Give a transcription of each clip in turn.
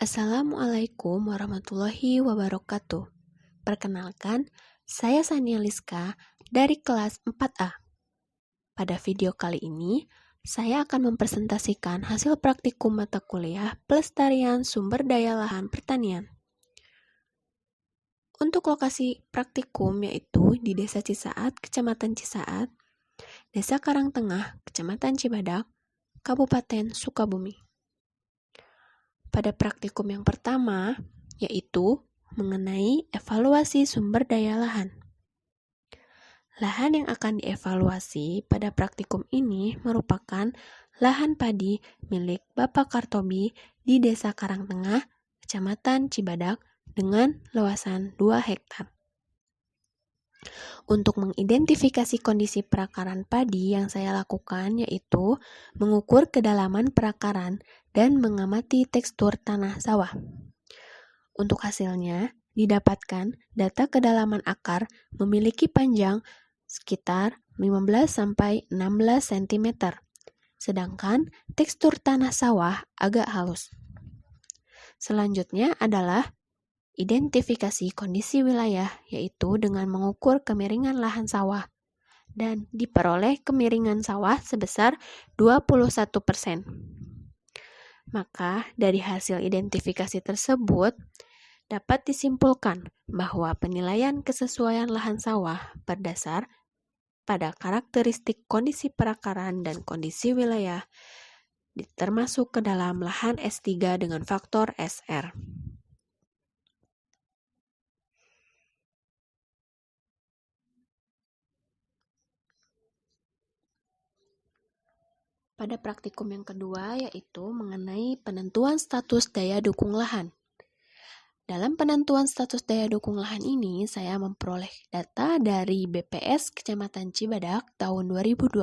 Assalamualaikum warahmatullahi wabarakatuh. Perkenalkan, saya Sania Liska dari kelas 4A. Pada video kali ini, saya akan mempresentasikan hasil praktikum mata kuliah Pelestarian Sumber Daya Lahan Pertanian. Untuk lokasi praktikum yaitu di Desa Cisaat, Kecamatan Cisaat, Desa Karangtengah, Kecamatan Cibadak, Kabupaten Sukabumi. Pada praktikum yang pertama, yaitu mengenai evaluasi sumber daya lahan. Lahan yang akan dievaluasi pada praktikum ini merupakan lahan padi milik Bapak Kartobi di Desa Karangtengah, Kecamatan Cibadak dengan luasan 2 hektar. Untuk mengidentifikasi kondisi perakaran padi yang saya lakukan yaitu mengukur kedalaman perakaran dan mengamati tekstur tanah sawah. Untuk hasilnya, didapatkan data kedalaman akar memiliki panjang sekitar 15-16 cm, sedangkan tekstur tanah sawah agak halus. Selanjutnya adalah identifikasi kondisi wilayah, yaitu dengan mengukur kemiringan lahan sawah, dan diperoleh kemiringan sawah sebesar 21%. Maka, dari hasil identifikasi tersebut, dapat disimpulkan bahwa penilaian kesesuaian lahan sawah berdasar pada karakteristik kondisi perakaran dan kondisi wilayah, termasuk ke dalam lahan S3 dengan faktor SR. Pada praktikum yang kedua yaitu mengenai penentuan status daya dukung lahan. Dalam penentuan status daya dukung lahan ini, saya memperoleh data dari BPS Kecamatan Cibadak tahun 2020.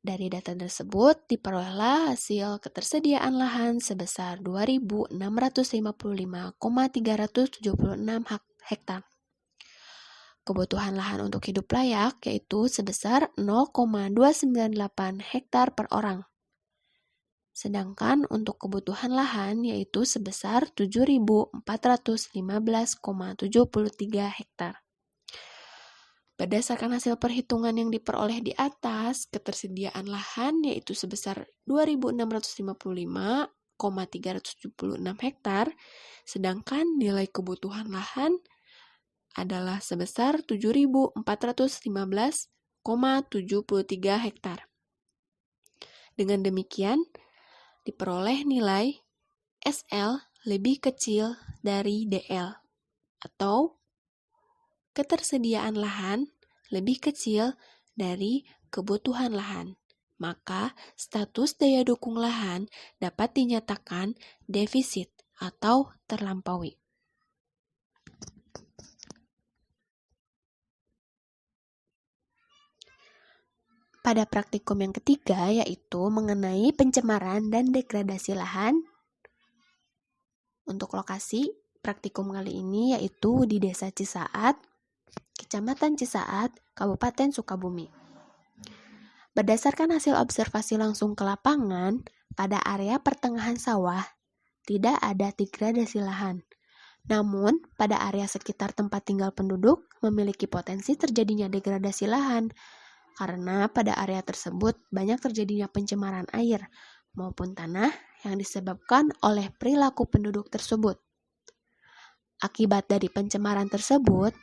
Dari data tersebut, diperolehlah hasil ketersediaan lahan sebesar 2.655,376 hektar. Kebutuhan lahan untuk hidup layak yaitu sebesar 0,298 hektar per orang. Sedangkan untuk kebutuhan lahan yaitu sebesar 7.415,73 hektar. Berdasarkan hasil perhitungan yang diperoleh di atas, ketersediaan lahan yaitu sebesar 2.655,376 hektar, sedangkan nilai kebutuhan lahan adalah sebesar 7.415,73 hektar. Dengan demikian, diperoleh nilai SL lebih kecil dari DL, atau ketersediaan lahan lebih kecil dari kebutuhan lahan. Maka, status daya dukung lahan dapat dinyatakan defisit atau terlampaui. Pada praktikum yang ketiga yaitu mengenai pencemaran dan degradasi lahan. Untuk lokasi praktikum kali ini yaitu di Desa Cisaat, Kecamatan Cisaat, Kabupaten Sukabumi. Berdasarkan hasil observasi langsung ke lapangan, pada area pertengahan sawah tidak ada degradasi lahan. Namun, pada area sekitar tempat tinggal penduduk memiliki potensi terjadinya degradasi lahan, karena pada area tersebut banyak terjadinya pencemaran air maupun tanah yang disebabkan oleh perilaku penduduk tersebut. Akibat dari pencemaran tersebut,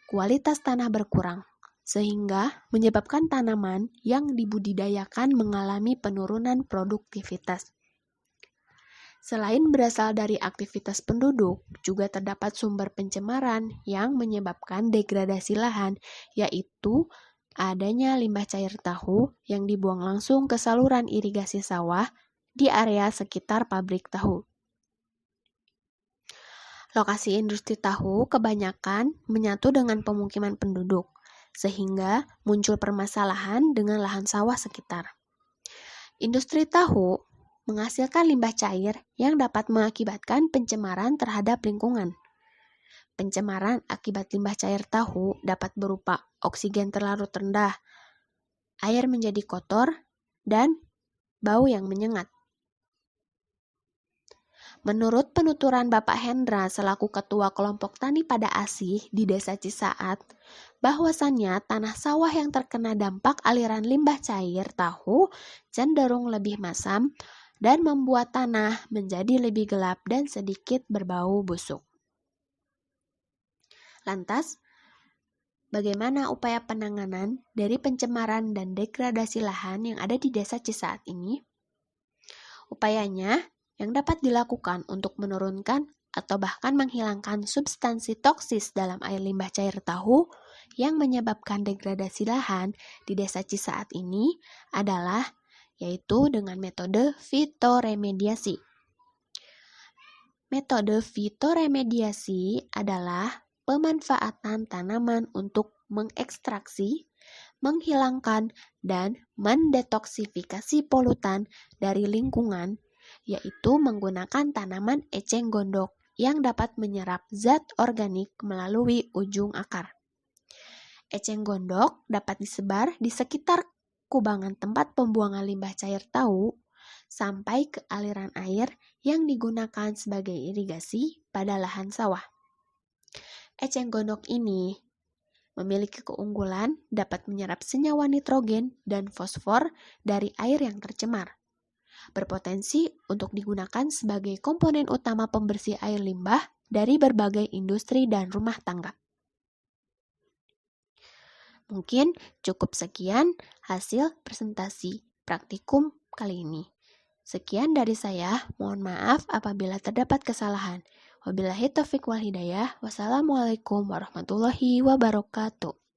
kualitas tanah berkurang, sehingga menyebabkan tanaman yang dibudidayakan mengalami penurunan produktivitas. Selain berasal dari aktivitas penduduk, juga terdapat sumber pencemaran yang menyebabkan degradasi lahan, yaitu adanya limbah cair tahu yang dibuang langsung ke saluran irigasi sawah di area sekitar pabrik tahu. Lokasi industri tahu kebanyakan menyatu dengan pemukiman penduduk, sehingga muncul permasalahan dengan lahan sawah sekitar. Industri tahu menghasilkan limbah cair yang dapat mengakibatkan pencemaran terhadap lingkungan. Pencemaran akibat limbah cair tahu dapat berupa oksigen terlarut rendah, air menjadi kotor, dan bau yang menyengat. Menurut penuturan Bapak Hendra selaku Ketua Kelompok Tani Pada Asih di Desa Cisaat, bahwasannya tanah sawah yang terkena dampak aliran limbah cair tahu cenderung lebih masam dan membuat tanah menjadi lebih gelap dan sedikit berbau busuk. Lantas, bagaimana upaya penanganan dari pencemaran dan degradasi lahan yang ada di Desa Cisaat ini? Upayanya yang dapat dilakukan untuk menurunkan atau bahkan menghilangkan substansi toksis dalam air limbah cair tahu yang menyebabkan degradasi lahan di Desa Cisaat ini adalah yaitu dengan metode fitoremediasi. Metode fitoremediasi adalah pemanfaatan tanaman untuk mengekstraksi, menghilangkan, dan mendetoksifikasi polutan dari lingkungan, yaitu menggunakan tanaman eceng gondok yang dapat menyerap zat organik melalui ujung akar. Eceng gondok dapat disebar di sekitar kubangan tempat pembuangan limbah cair tahu sampai ke aliran air yang digunakan sebagai irigasi pada lahan sawah. Eceng gondok ini memiliki keunggulan dapat menyerap senyawa nitrogen dan fosfor dari air yang tercemar, berpotensi untuk digunakan sebagai komponen utama pembersih air limbah dari berbagai industri dan rumah tangga. Mungkin cukup sekian hasil presentasi praktikum kali ini. Sekian dari saya, mohon maaf apabila terdapat kesalahan. Wabillahi taufiq wal hidayah. Wassalamualaikum warahmatullahi wabarakatuh.